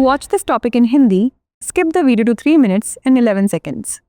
watch this topic in Hindi, skip the video to 3 minutes and 11 seconds.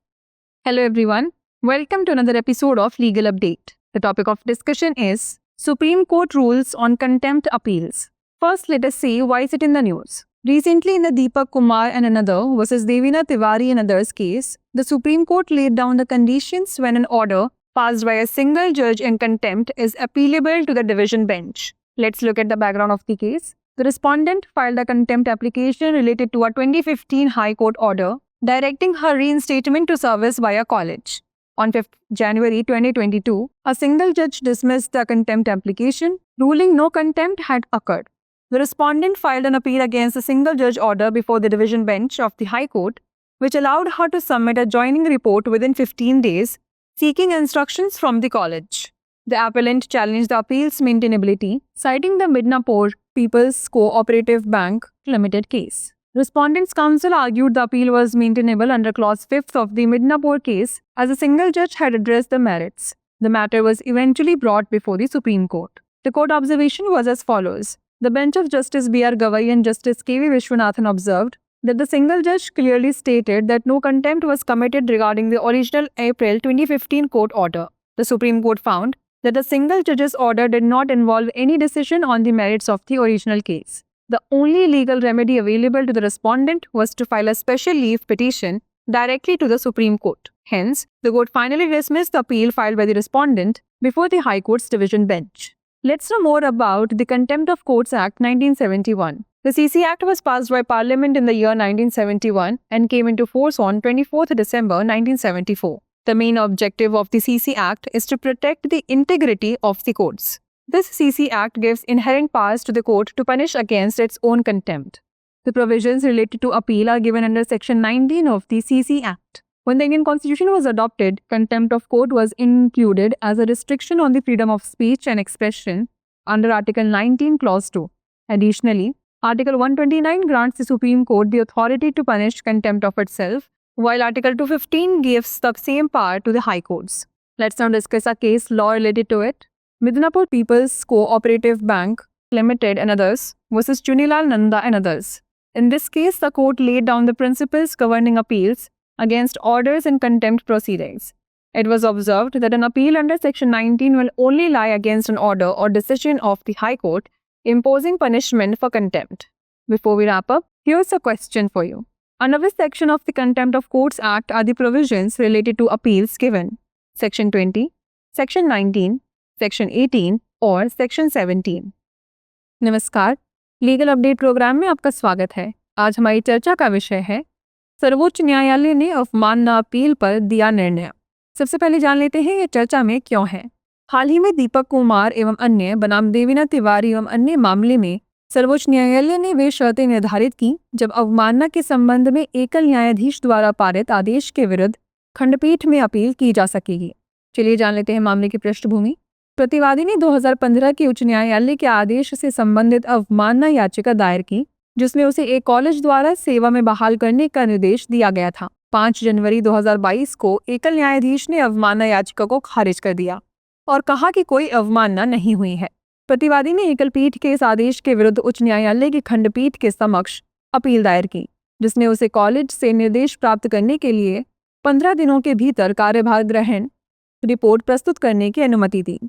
Hello everyone, welcome to another episode of Legal Update. The topic of discussion is Supreme Court rules on contempt appeals. First, let us see why is it in the news. Recently, in the Deepak Kumar and another versus Devina Tiwari and others case, the Supreme Court laid down the conditions when an order passed by a single judge in contempt is appealable to the division bench. Let's look at the background of the case. The respondent filed a contempt application related to a 2015 High Court order directing her reinstatement to service by a college. On 5th January 2022, a single judge dismissed the contempt application, ruling no contempt had occurred. The respondent filed an appeal against the single judge order before the division bench of the High Court, which allowed her to submit a joining report within 15 days, seeking instructions from the college. The appellant challenged the appeal's maintainability, citing the Midnapore People's Co-operative Bank Limited case. Respondent's counsel argued the appeal was maintainable under Clause 5th of the Midnapore case as a single judge had addressed the merits. The matter was eventually brought before the Supreme Court. The court observation was as follows. The bench of Justice B.R. Gavai and Justice K.V. Vishwanathan observed that the single judge clearly stated that no contempt was committed regarding the original April 2015 court order. The Supreme Court found that the single judge's order did not involve any decision on the merits of the original case. The only legal remedy available to the respondent was to file a special leave petition directly to the Supreme Court. Hence, the court finally dismissed the appeal filed by the respondent before the High Court's division bench. Let's know more about the Contempt of Courts Act 1971. The CC Act was passed by Parliament in the year 1971 and came into force on 24th December 1974. The main objective of the CC Act is to protect the integrity of the courts. This CC Act gives inherent powers to the court to punish against its own contempt. The provisions related to appeal are given under Section 19 of the CC Act. When the Indian Constitution was adopted, contempt of court was included as a restriction on the freedom of speech and expression under Article 19, Clause 2. Additionally, Article 129 grants the Supreme Court the authority to punish contempt of itself, while Article 215 gives the same power to the High Courts. Let's now discuss a case law related to it. Midnapore People's Co-operative Bank Limited and others versus Chunilal Nanda and others. In this case, the court laid down the principles governing appeals against orders in contempt proceedings. It was observed that an appeal under Section 19 will only lie against an order or decision of the High Court imposing punishment for contempt. Before we wrap up, here's a question for you. Under which section of the Contempt of Courts Act are the provisions related to appeals given? Section 20, Section 19, Section 18 और Section 17? नमस्कार, legal update programme में आपका स्वागत है। आज हमारी चर्चा का विषय है सर्वोच्च न्यायालय ने अवमानना अपील पर दिया निर्णय। सबसे पहले जान लेते हैं ये चर्चा में क्यों है। हाल ही में दीपक कुमार एवं अन्य बनाम देवीना तिवारी एवं अन्य मामले में सर्वोच्च न्यायालय ने वे शर्तें निर्धारित की जब अवमानना के संबंध में एकल न्यायाधीश द्वारा पारित आदेश के विरुद्ध खंडपीठ में अपील की जा सकेगी। चलिए जान लेते हैं मामले की पृष्ठभूमि। प्रतिवादी ने 2015 के उच्च न्यायालय के आदेश से संबंधित अवमानना याचिका दायर की, जिसमें उसे एक कॉलेज द्वारा सेवा में बहाल करने का निर्देश दिया गया था। 5 जनवरी 2022 को एकल न्यायाधीश ने अवमानना याचिका को खारिज कर दिया और कहा कि कोई अवमानना नहीं हुई है। प्रतिवादी ने एकल पीठ के इस आदेश के विरुद्ध उच्च न्यायालय की खंडपीठ के समक्ष अपील दायर की, जिसने उसे कॉलेज से निर्देश प्राप्त करने के लिए 15 दिनों के भीतर कार्यभार ग्रहण रिपोर्ट प्रस्तुत करने की अनुमति दी।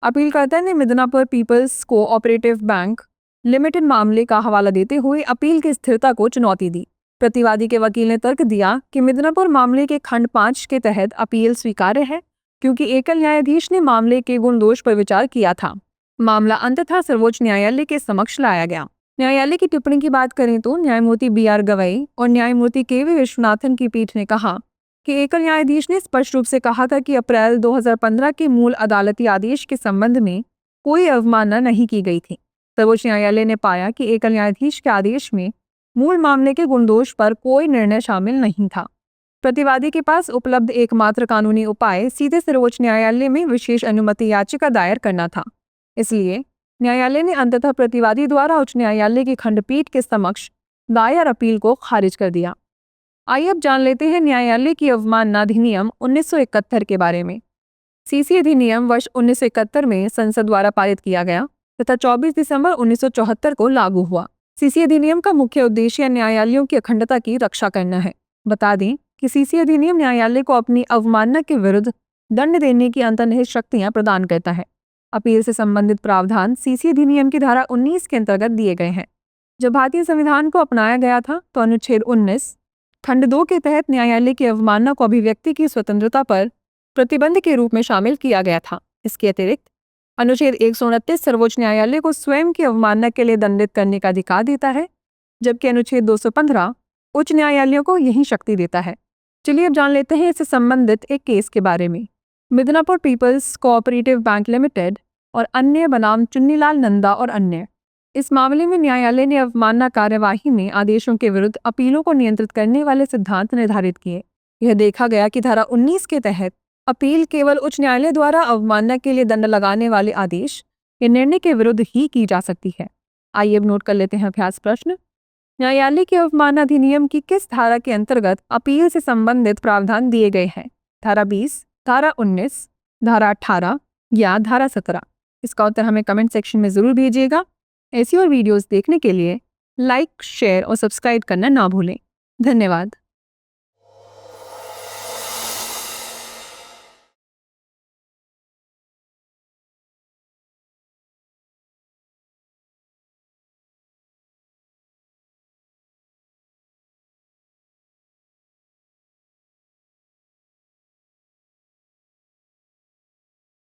अपीलकर्ता ने Midnapore people's co-operative bank limited मामले का हवाला देते हुए अपील की स्थिरता को चुनौती दी। प्रतिवादी के वकील ने तर्क दिया कि मिदनापुर मामले के खंड 5 के तहत अपील स्वीकार्य है, क्योंकि एकल न्यायाधीश ने मामले के गुण दोष पर विचार किया था। मामला अंततः सर्वोच्च न्यायालय के समक्ष लाया गया। न्यायालय की टिप्पणी की बात करें तो न्यायमूर्ति B.R. गवई और न्यायमूर्ति K.V. विश्वनाथन की पीठ ने कहा कि एकल न्यायाधीश ने स्पष्ट रूप से कहा था कि अप्रैल 2015 के मूल अदालती आदेश के संबंध में कोई अवमानना नहीं की गई थी। सर्वोच्च न्यायालय ने पाया कि एकल न्यायाधीश के आदेश में मूल मामले के गुणदोष पर कोई निर्णय शामिल नहीं था। प्रतिवादी के पास उपलब्ध एकमात्र कानूनी उपाय सीधे सर्वोच्च न्यायालय में विशेष अनुमति याचिका दायर करना था। इसलिए न्यायालय ने अंततः प्रतिवादी द्वारा उच्च न्यायालय की खंडपीठ के समक्ष दायर अपील को खारिज कर दिया। आइए अब जान लेते हैं न्यायालय की अवमानना अधिनियम 1971 के बारे में। सीसी अधिनियम वर्ष 1971 में संसद द्वारा पारित किया गया तथा 24 दिसंबर 1974 को लागू हुआ। सीसी अधिनियम का मुख्य उद्देश्य न्यायालयों की अखंडता की रक्षा करना है। बता दें कि सीसी अधिनियम न्यायालय को अपनी अवमानना के विरुद्ध दंड देने की अंतर्निहित शक्तियां प्रदान करता है। अपील से संबंधित प्रावधान सीसी अधिनियम की धारा 19 के अंतर्गत दिए गए हैं। जब भारतीय संविधान को अपनाया गया था तो अनुच्छेद 19 खंड 2 के तहत न्यायालय की अवमानना को अभिव्यक्ति की स्वतंत्रता पर प्रतिबंध के रूप में शामिल किया गया था। इसके अतिरिक्त अनुच्छेद 129 सर्वोच्च न्यायालय को स्वयं की अवमानना के लिए दंडित करने का अधिकार देता है, जबकि अनुच्छेद 215 उच्च न्यायालयों को यही शक्ति देता है। चलिए अब जान लेते हैं इससे संबंधित एक केस के बारे में। Midnapore people's cooperative bank limited और अन्य बनाम चुन्नीलाल नंदा और अन्य। इस मामले में न्यायालय ने अवमानना कार्यवाही में आदेशों के विरुद्ध अपीलों को नियंत्रित करने वाले सिद्धांत निर्धारित किए। यह देखा गया कि धारा 19 के तहत अपील केवल उच्च न्यायालय द्वारा अवमानना के लिए दंड लगाने वाले आदेश या निर्णय के विरुद्ध ही की जा सकती है। आइए अब नोट कर लेते हैं अभ्यास प्रश्न। न्यायालय की अवमानना अधिनियम की किस धारा के अंतर्गत अपील से संबंधित प्रावधान दिए गए हैं? धारा 20, धारा 19, धारा 18 या धारा 17? इसका उत्तर हमें कमेंट सेक्शन में जरूर भेजिएगा। ऐसी और वीडियोस देखने के लिए लाइक, शेयर और सब्सक्राइब करना ना भूलें। धन्यवाद।